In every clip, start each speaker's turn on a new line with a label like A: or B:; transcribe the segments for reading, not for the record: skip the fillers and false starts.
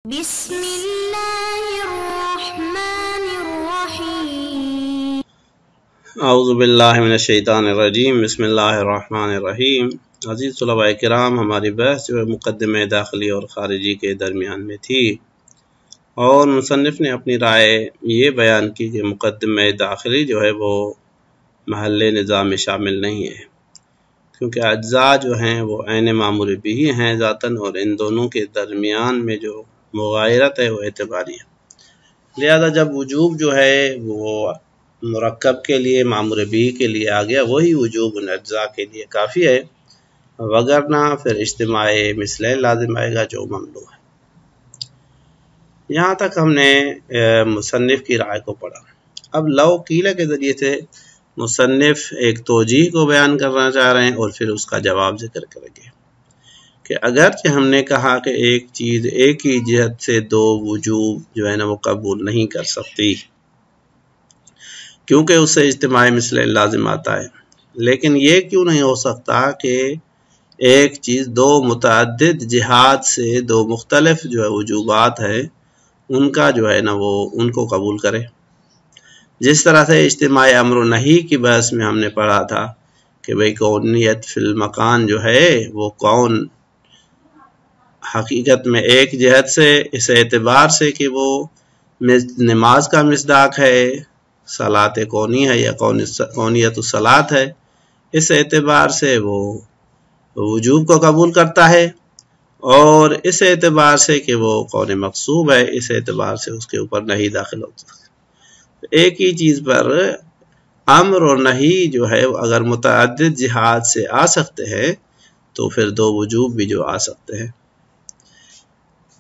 A: بسم اللہ الرحمن الرحیم
B: اعوذ باللہ من الشیطان الرجیم بسم اللہ الرحمن الرحیم۔ عزیز طلباء کرام، ہماری بحث جو ہے مقدمہ داخلی اور خارجی کے درمیان میں تھی، اور مصنف نے اپنی رائے یہ بیان کی کہ مقدمہ داخلی جو ہے وہ محل نظام میں شامل نہیں ہے، کیونکہ اجزاء جو ہیں وہ عین معمول بھی ہیں ذاتاً، اور ان دونوں کے درمیان میں جو مغایرت ہے وہ اعتباری ہے۔ لہذا جب وجوب جو ہے وہ مرکب کے لیے معمول بھی کے لیے آ گیا، وہی وجوب ان اجزاء کے لیے کافی ہے، وگرنہ پھر اجتماع مثلین لازم آئے گا جو ممنوع ہے۔ یہاں تک ہم نے مصنف کی رائے کو پڑھا۔ اب لو قیلہ کے ذریعے سے مصنف ایک توجیہ کو بیان کرنا چاہ رہے ہیں اور پھر اس کا جواب ذکر کریں گے کہ اگرچہ ہم نے کہا کہ ایک چیز ایک ہی جہت سے دو وجوب جو ہے نا وہ قبول نہیں کر سکتی، کیونکہ اس سے اجتماع مثل لازم آتا ہے، لیکن یہ کیوں نہیں ہو سکتا کہ ایک چیز دو متعدد جہات سے دو مختلف جو ہے وجوبات ہے ان کا جو ہے نا وہ ان کو قبول کرے؟ جس طرح سے اجتماع امر و نہی کی بحث میں ہم نے پڑھا تھا کہ بھئی کونیت فی المکان جو ہے وہ کون حقیقت میں ایک جہت سے اس اعتبار سے کہ وہ نماز کا مصداق ہے، صلاۃ کونی ہے یا کونیت الصلاۃ ہے، اس اعتبار سے وہ وجوب کو قبول کرتا ہے، اور اس اعتبار سے کہ وہ کون مقصوب ہے اس اعتبار سے اس کے اوپر نہیں داخل ہوتا۔ ایک ہی چیز پر امر اور نہی جو ہے اگر متعدد جہات سے آ سکتے ہیں تو پھر دو وجوب بھی جو آ سکتے ہیں۔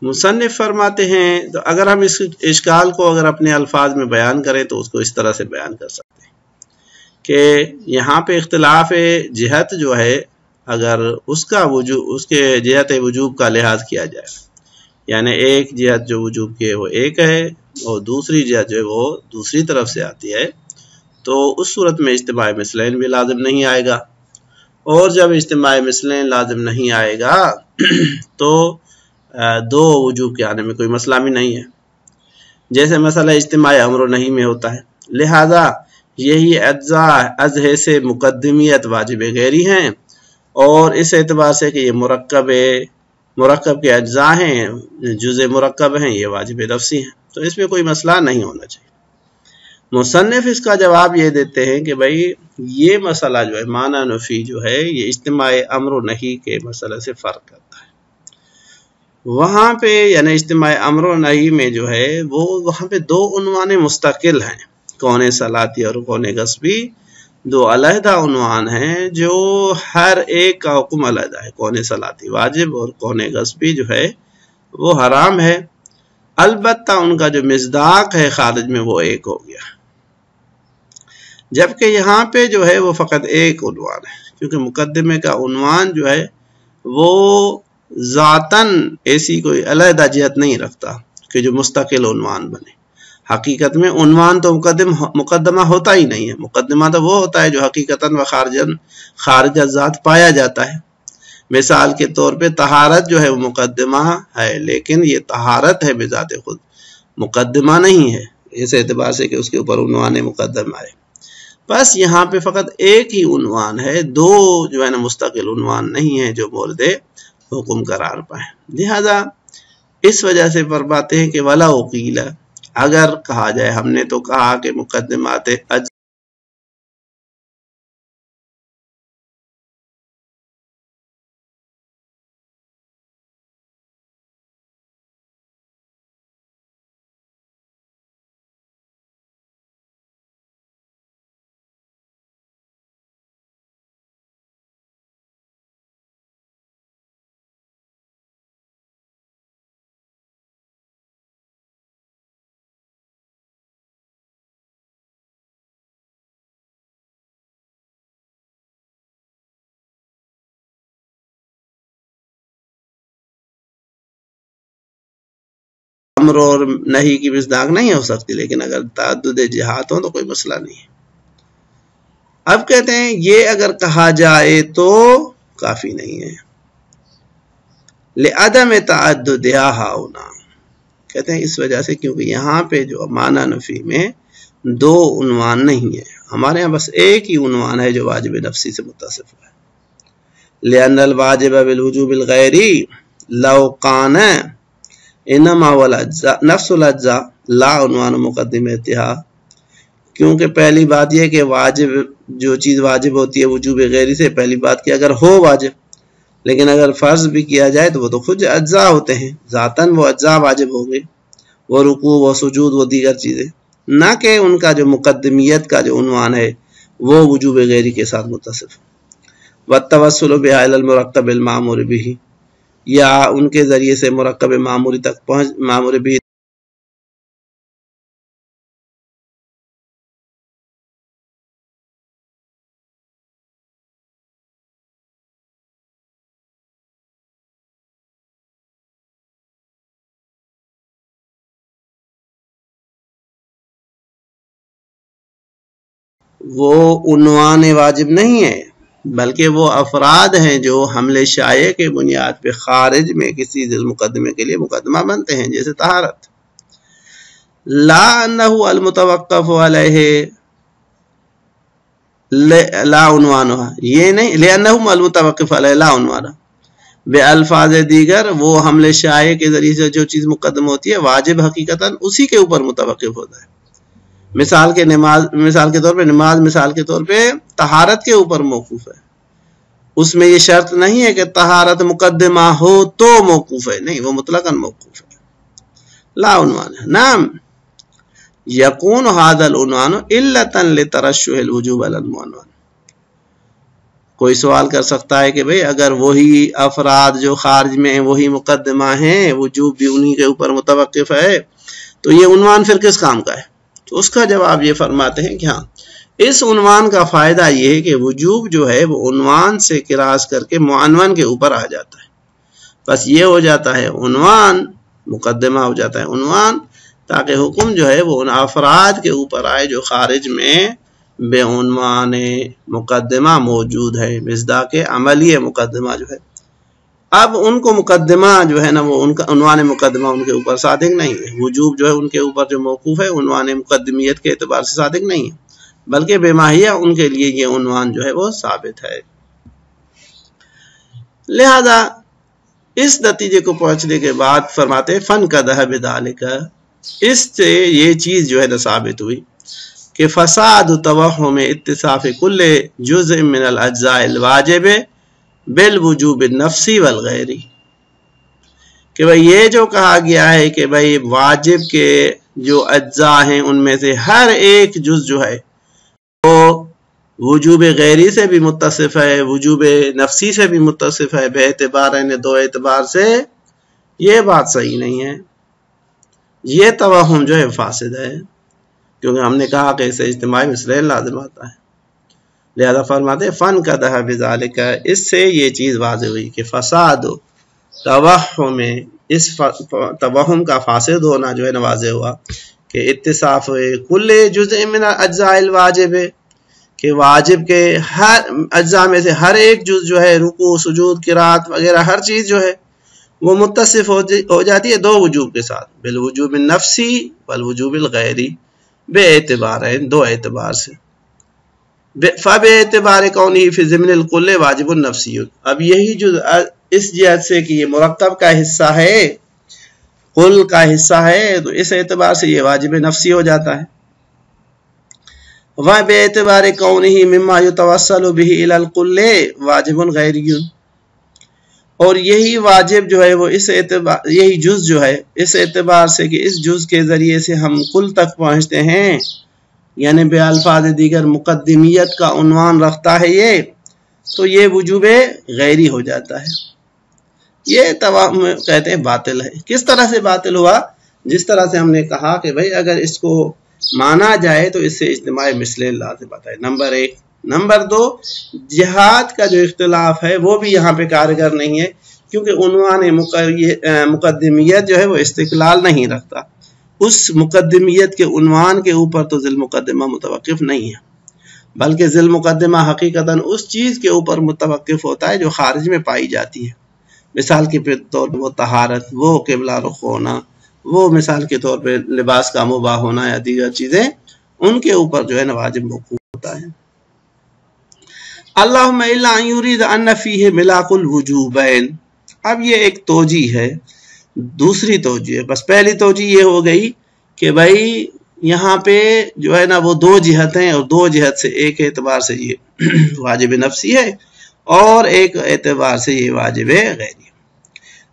B: مصنف فرماتے ہیں تو اگر ہم اس اشکال کو اگر اپنے الفاظ میں بیان کریں تو اس کو اس طرح سے بیان کر سکتے ہیں کہ یہاں پہ اختلاف جہت جو ہے اگر اس کے جہت وجوب کا لحاظ کیا جائے، یعنی ایک جہت جو وجوب کی ہے وہ ایک ہے اور دوسری جہت جو ہے وہ دوسری طرف سے آتی ہے، تو اس صورت میں اجتماع مثلین بھی لازم نہیں آئے گا، اور جب اجتماع مثلین لازم نہیں آئے گا تو دو وجوب کے آنے میں کوئی مسئلہ بھی نہیں ہے، جیسے مسئلہ اجتماع امر و نہی میں ہوتا ہے۔ لہذا یہی اجزاء ازحے سے مقدمیت واجب غیری ہیں، اور اس اعتبار سے کہ یہ مرکب کے اجزاء ہیں، جزء مرکب ہیں، یہ واجب نفسی ہیں، تو اس میں کوئی مسئلہ نہیں ہونا چاہیے۔ مصنف اس کا جواب یہ دیتے ہیں کہ بھئی یہ مسئلہ جو ہے معنی نفی جو ہے یہ اجتماع امر و نہی کے مسئلے سے فرق کرتا ہے۔ وہاں پہ یعنی اجتماع امر و نہی میں جو ہے وہ وہاں پہ دو عنوان مستقل ہیں، کون صلاتی اور کون غصبی، دو علیحدہ عنوان ہیں جو ہر ایک کا حکم علیحدہ ہے، کون صلاتی واجب اور کون غصبی جو ہے وہ حرام ہے، البتہ ان کا جو مصداق ہے خارج میں وہ ایک ہو گیا، جبکہ یہاں پہ جو ہے وہ فقط ایک عنوان ہے، کیونکہ مقدمے کا عنوان جو ہے وہ ذاتاً ایسی کوئی علیحدہ جہت نہیں رکھتا کہ جو مستقل عنوان بنے۔ حقیقت میں عنوان تو مقدمہ ہوتا ہی نہیں ہے، مقدمہ تو وہ ہوتا ہے جو حقیقتاً و خارج ذات پایا جاتا ہے۔ مثال کے طور پہ طہارت جو ہے وہ مقدمہ ہے، لیکن یہ طہارت ہے بذات خود، مقدمہ نہیں ہے، اس اعتبار سے کہ اس کے اوپر عنوان مقدم آئے۔ بس یہاں پہ فقط ایک ہی عنوان ہے، دو جو ہے نا مستقل عنوان نہیں ہے جو مورد حکم قرار پائے۔ لہذا اس وجہ سے فرماتے ہیں کہ وَلَوْ قِيلَ، اگر کہا جائے، ہم نے تو کہا کہ مقدمات امر اور نہی کی مصداق نہیں ہو سکتی، لیکن اگر تعدد جہات ہوں تو کوئی مسئلہ نہیں ہے۔ اب کہتے ہیں یہ اگر کہا جائے تو کافی نہیں ہے، لعدم تعددها ہونا، کہتے ہیں اس وجہ سے کیونکہ یہاں پہ جو معنی نفی میں دو عنوان نہیں ہے، ہمارے ہاں بس ایک ہی عنوان ہے جو واجب نفسی سے متصف ہے. لأن الواجب بالوجوب الغیری لو کان انما والاجزاء نفس الاجزاء لا عنوان مقدم اتحاد. کیونکہ پہلی بات یہ کہ واجب جو چیز واجب ہوتی ہے وجوب غیری سے، پہلی بات کہ اگر ہو واجب، لیکن اگر فرض بھی کیا جائے تو وہ تو خود اجزاء ہوتے ہیں، ذاتاً وہ اجزاء واجب ہوں گے، وہ رکوع وہ سجود وہ دیگر چیزیں، نہ کہ ان کا جو مقدمیت کا جو عنوان ہے وہ وجوب غیری کے ساتھ متصف. والتوسل بها الى المرکب المامور به، یا ان کے ذریعے سے مرکب معموری تک پہنچ معمور بھی وہ عنوان واجب نہیں ہے، بلکہ وہ افراد ہیں جو حمل شائع کے بنیاد پہ خارج میں کسی ذیل مقدمے کے لیے مقدمہ بنتے ہیں، جیسے طہارت. لا انہ المتوقف علیہ لا عنوانہ، یہ نہیں لانہم المتوقف علیہ لا عنوانہ، بے الفاظ دیگر وہ حمل شائع کے ذریعے سے جو چیز مقدم ہوتی ہے واجب حقیقتاً اسی کے اوپر متوقف ہوتا ہے. مثال کے طور پہ نماز مثال کے طور پہ طہارت کے اوپر موقوف ہے، اس میں یہ شرط نہیں ہے کہ طہارت مقدمہ ہو تو موقوف ہے، نہیں، وہ مطلقاً موقوف ہے. لا عنوان ہے. نعم یکون هذا العنوان علة لترشح الوجوب على العنوان. کوئی سوال کر سکتا ہے کہ بھئی اگر وہی افراد جو خارج میں ہیں وہی مقدمہ ہیں، وجوب بھی انہی کے اوپر متوقف ہے، تو یہ عنوان پھر کس کام کا ہے؟ تو اس کا جواب یہ فرماتے ہیں کہ ہاں، اس عنوان کا فائدہ یہ ہے کہ وجوب جو ہے وہ عنوان سے کراس کر کے معنون کے اوپر آ جاتا ہے. بس یہ ہو جاتا ہے عنوان، مقدمہ ہو جاتا ہے عنوان، تاکہ حکم جو ہے وہ ان افراد کے اوپر آئے جو خارج میں بے عنوان مقدمہ موجود ہے، مصداق عملی مقدمہ جو ہے. اب ان کو مقدمہ جو ہے نا وہ ان کا عنوان مقدمہ ان کے اوپر صادق نہیں ہے، وجوب جو ہے ان کے اوپر جو موقوف ہے عنوان مقدمیت کے اعتبار سے صادق نہیں ہے، بلکہ بے ماہیہ ان کے لیے یہ عنوان جو ہے وہ ثابت ہے. لہذا اس نتیجے کو پہنچنے کے بعد فرماتے فن کا دہب ذالک، اس سے یہ چیز جو ہے نا ثابت ہوئی کہ فساد توہم اتصاف کل جزء من الاجزاء الواجب بالوجوب النفسی والغیری، کہ بھئی یہ جو کہا گیا ہے کہ بھئی واجب کے جو اجزاء ہیں ان میں سے ہر ایک جز جو ہے وہ وجوب غیری سے بھی متصف ہے، وجوب نفسی سے بھی متصف ہے، بے اعتبار دو اعتبار سے، یہ بات صحیح نہیں ہے. یہ توہم جو ہے فاسد ہے، کیونکہ ہم نے کہا کہ اسے اجتماعی مسئلہ لازم آتا ہے. لہذا فرماتے فن کا دہا بذالک، اس سے یہ چیز واضح ہوئی کہ فساد توہم، اس توہم کا فاسد ہونا جو ہے واضح ہوا کہ اتصاف کل جزء من اجزاء الواجب، کہ واجب کے ہر اجزاء میں سے ہر ایک جز جو ہے رکوع سجود قرات وغیرہ ہر چیز جو ہے وہ متصف ہو جاتی ہے دو وجوب کے ساتھ، بالوجوب النفسی والوجوب الغیری، بے اعتبار ہے دو اعتبار سے. فبے اعتبار کونی فی ضمن الکل واجب النفسی، اب یہی جو اس جہت سے کہ یہ مرکب کا حصہ ہے، کل کا حصہ ہے، تو اس اعتبار سے یہ واجب نفسی ہو جاتا ہے. وَبے اعتبار کونہ مما یتوسل بہ الی الکل واجب غیری، اور یہی واجب جو ہے وہ اس اعتبار، یہی جز جو ہے اس اعتبار سے کہ اس جز کے ذریعے سے ہم کل تک پہنچتے ہیں، یعنی بے الفاظ دیگر مقدمیت کا عنوان رکھتا ہے یہ، تو یہ وجوب غیری ہو جاتا ہے. یہ توہم کہتے ہیں باطل ہے. کس طرح سے باطل ہوا؟ جس طرح سے ہم نے کہا کہ بھئی اگر اس کو مانا جائے تو اس سے اجتماع مثل لازم آتا ہے، نمبر ایک. نمبر دو، جہاد کا جو اختلاف ہے وہ بھی یہاں پہ کارگر نہیں ہے، کیونکہ عنوان مقدمیت جو ہے وہ استقلال نہیں رکھتا، اس مقدمیت کے عنوان کے اوپر تو ذیل مقدمہ متوقف نہیں ہے، بلکہ ذیل مقدمہ حقیقتاً اس چیز کے اوپر متوقف ہوتا ہے جو خارج میں پائی جاتی ہے. مثال کے طور پر وہ طہارت، وہ قبلہ رخ ہونا، وہ مثال کے طور پہ لباس کا مباح ہونا یا دیگر چیزیں، ان کے اوپر جو ہے نا واجب موقوف ہوتا ہے۔ اللہم الا ان یرید ان فیہ ملاک الوجوبین، اب یہ ایک توجیہ ہے، دوسری توجیہ ہے۔ بس پہلی توجیہ یہ ہو گئی کہ بھائی یہاں پہ جو ہے نا وہ دو جہت ہیں، اور دو جہت سے ایک اعتبار سے یہ واجب نفسی ہے اور ایک اعتبار سے یہ واجب غیری۔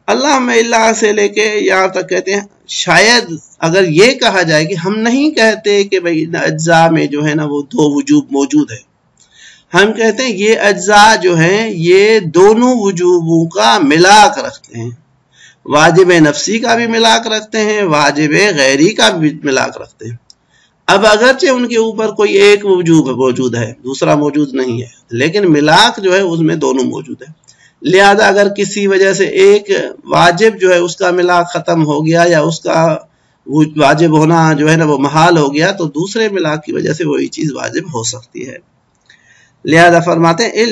B: اللہم الا سے لے کے یہاں تک کہتے ہیں شاید اگر یہ کہا جائے کہ ہم نہیں کہتے کہ بھائی اجزاء میں جو ہے نا وہ دو وجوب موجود ہے، ہم کہتے ہیں یہ اجزاء جو ہیں یہ دونوں وجوبوں کا ملاک رکھتے ہیں، واجب نفسی کا بھی ملاک رکھتے ہیں، واجب غیری کا بھی ملاک رکھتے ہیں۔ اب اگرچہ ان کے اوپر کوئی ایک وجوب موجود ہے، دوسرا موجود نہیں ہے، لیکن ملاک جو ہے اس میں دونوں موجود ہے۔ لہذا اگر کسی وجہ سے ایک واجب جو ہے اس کا ملاک ختم ہو گیا یا اس کا واجب ہونا جو ہے نا وہ محال ہو گیا، تو دوسرے ملاک کی وجہ سے وہی چیز واجب ہو سکتی ہے۔ لہذا فرماتے ہیں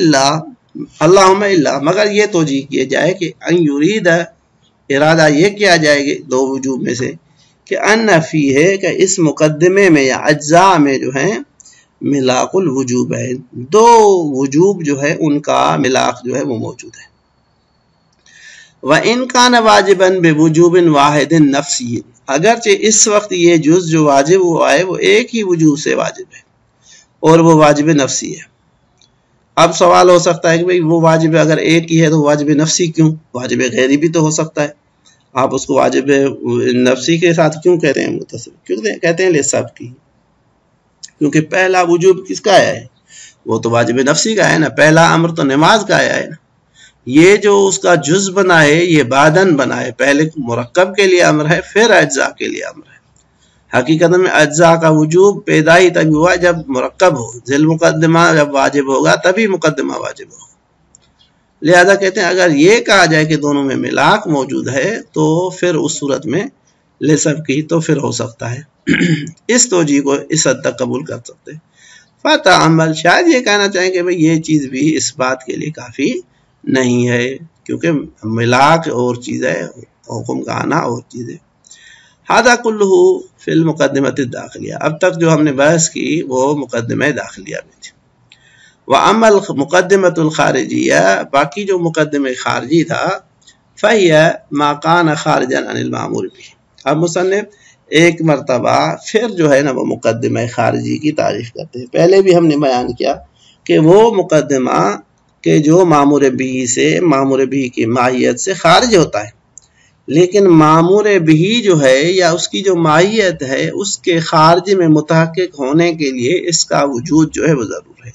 B: اللہم الا، مگر یہ توجیہ کیے جائے کہ ان یرید، ارادہ یہ کیا جائے گا دو وجوب میں سے کہ ان فی ہے کہ اس مقدمے میں یا اجزاء میں جو ہیں ملاک الوجوب ہے، دو وجوب جو ہے ان کا ملاک جو ہے وہ موجود ہے۔ وَإِنْ كَانَ وَاجِبًا بِوُجُوبٍ وَاحِدٍ نَفْسِيٍ، اگرچہ اس وقت یہ جز جو واجب ہوا ہے وہ ایک ہی وجوب سے واجب ہے اور وہ واجب نفسی ہے۔ اب سوال ہو سکتا ہے کہ بھئی وہ واجب اگر ایک ہی ہے تو واجب نفسی کیوں؟ واجب غیری بھی تو ہو سکتا ہے، آپ اس کو واجب نفسی کے ساتھ کیوں کہتے ہیں متصل؟ کیوں کہتے ہیں لسب کی؟ کیونکہ پہلا وجوب کس کا ہے؟ وہ تو واجب نفسی کا ہے نا، پہلا امر تو نماز کا ہے نا۔ یہ جو اس کا جز بنا ہے یہ بعدن بنا ہے، پہلے مرکب کے لیے امر ہے پھر اجزاء کے لیے امر ہے۔ حقیقت میں اجزاء کا وجوب پیدا ہی تب ہوا جب مرکب ہو، ذیل مقدمہ جب واجب ہوگا تبھی مقدمہ واجب ہوگا۔ لہذا کہتے ہیں اگر یہ کہا جائے کہ دونوں میں ملاک موجود ہے تو پھر اس صورت میں لسب کی تو پھر ہو سکتا ہے، اس توجیہ کو اس حد تک قبول کر سکتے ہیں۔ فتح عمل، شاید یہ کہنا چاہیں کہ بھئی یہ چیز بھی اس بات کے لیے کافی نہیں ہے، کیونکہ ملاک اور چیز ہے، حکم کا آنا اور چیز ہے۔ ہذا کلہ فی المقدمۃ الداخلیہ، اب تک جو ہم نے بحث کی وہ مقدمہ داخلیہ میں تھی۔ وَأَمَّا الْمُقَدِّمَةُ الْخَارِجِيَّةُ، باقی جو مقدمہ خارجی تھا، فَهِيَ مَا كَانَ خَارِجًا عَنِ الْمَأْمُورِ بِهِ، اب مصنف ایک مرتبہ پھر جو ہے نا وہ مقدمہ خارجی کی تعریف کرتے ہیں۔ پہلے بھی ہم نے بیان کیا کہ وہ مقدمہ کہ جو مامور بھی سے، مامور بھی کی ماہیت سے خارج ہوتا ہے، لیکن مامور بھی جو ہے یا اس کی جو ماہیت ہے اس کے خارج میں متحقق ہونے کے لیے اس کا وجود جو ہے وہ ضرور ہے۔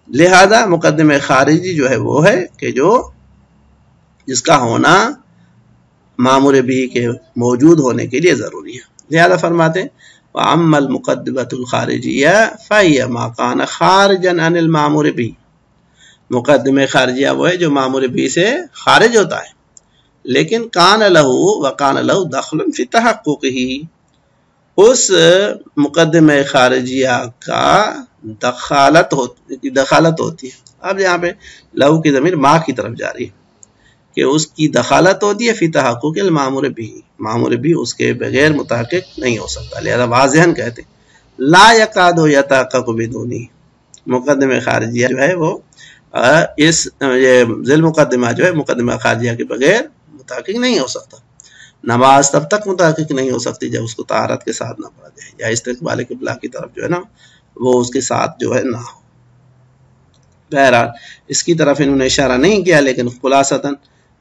B: لہذا مقدمہ خارجی جو ہے وہ ہے کہ جو جس کا ہونا مامور بھی کے موجود ہونے کے لیے ضروری ہے۔ لہذا فرماتے ہیں وَأَمَّا الْمُقَدِّمَةُ الْخَارِجِيَّةُ فَهِيَ مَا كَانَ خَارِجًا عَنِ الْمَأْمُورِ بِهِ، مقدمہ خارجیہ وہ ہے جو مامور بھی سے خارج ہوتا ہے، لیکن کان لہو وکان لہو دخل فی تحققہ، اس مقدمہ خارجیہ کا دخالت ہوتی ہے۔ اب یہاں پہ لہو کی ضمیر ما کی طرف جا رہی ہے کہ اس کی دخالت ہوتی ہے فی تحقق المامور بھی، مامور بھی اس کے بغیر متحقق نہیں ہو سکتا۔ لہذا واضحاً کہتے ہیں لا یکاد یتحقق بدونہ، مقدمہ خارجیہ جو ہے وہ اس ذیل مقدمہ جو ہے مقدمہ خارجیہ کے بغیر متحقق نہیں ہو سکتا۔ نماز تب تک متحقق نہیں ہو سکتی جب اس کو طہارت کے ساتھ نہ پڑھا جائے، یا استقبال قبلہ کی طرف جو ہے نا وہ اس کے ساتھ جو ہے نہ ہو۔ بہرحال اس کی طرف انہوں نے اشارہ نہیں کیا، لیکن خلاصتاً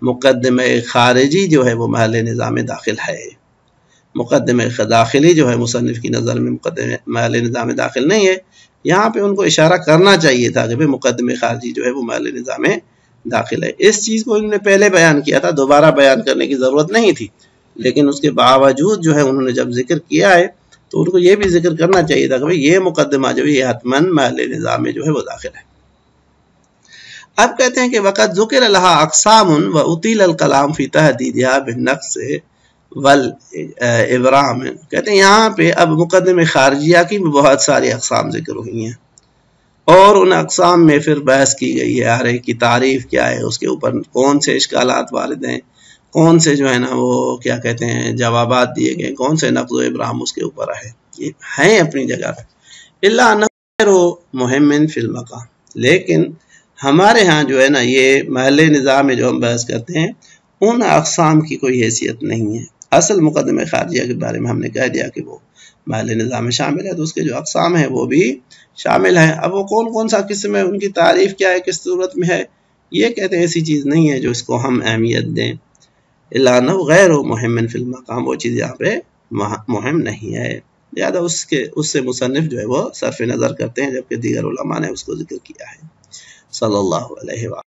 B: مقدمہ خارجی جو ہے وہ محل نظام داخل ہے، مقدمہ داخلی جو ہے مصنف کی نظر میں مقدمہ محل نظام داخل نہیں ہے۔ یہاں پہ ان کو اشارہ کرنا چاہیے تھا کہ مقدمہ خارجی جو ہے وہ محل نظام داخل ہے۔ اس چیز کو انہوں نے پہلے بیان کیا تھا، دوبارہ بیان کرنے کی ضرورت نہیں تھی، لیکن اس کے باوجود جو ہے انہوں نے جب ذکر کیا ہے تو ان کو یہ بھی ذکر کرنا چاہیے تھا کہ یہ مقدمہ جو ہے یہ حتماً محل نظام میں جو ہے وہ داخل ہے۔ اب کہتے ہیں کہ وقت ذکر لہا اقسام و اطیل الکلام فی تحدیدها بالنقص والابرام، کہتے ہیں یہاں پہ اب مقدمہ خارجیہ کی بہت ساری اقسام ذکر ہوئی ہیں، اور ان اقسام میں پھر بحث کی گئی ہے ہر ایک کی تعریف کیا ہے، اس کے اوپر کون سے اشکالات وارد ہیں، کون سے جو ہے نا وہ کیا کہتے ہیں جوابات دیے گئے، کون سے نقض و ابرام اس کے اوپر ہے، یہ ہیں اپنی جگہ پہ، الا غیر مہم فی المقام، لیکن ہمارے ہاں جو ہے نا یہ محل نظام میں جو ہم بحث کرتے ہیں ان اقسام کی کوئی حیثیت نہیں ہے۔ اصل مقدمہ خارجیہ کے بارے میں ہم نے کہہ دیا کہ وہ محل نظام میں شامل ہے، تو اس کے جو اقسام ہیں وہ بھی شامل ہیں۔ اب وہ کون کون سا قسم ہے، ان کی تعریف کیا ہے، کس صورت میں ہے، یہ کہتے ہیں ایسی چیز نہیں ہے جو اس کو ہم اہمیت دیں، الا انہ غیر مہم فی المقام، وہ چیز یہاں پہ مہم نہیں ہے، لہٰذا اس سے مصنف جو ہے وہ صرف نظر کرتے ہیں، جبکہ دیگر علماء نے اس کو ذکر کیا ہے۔ صلی اللہ علیہ وسلم۔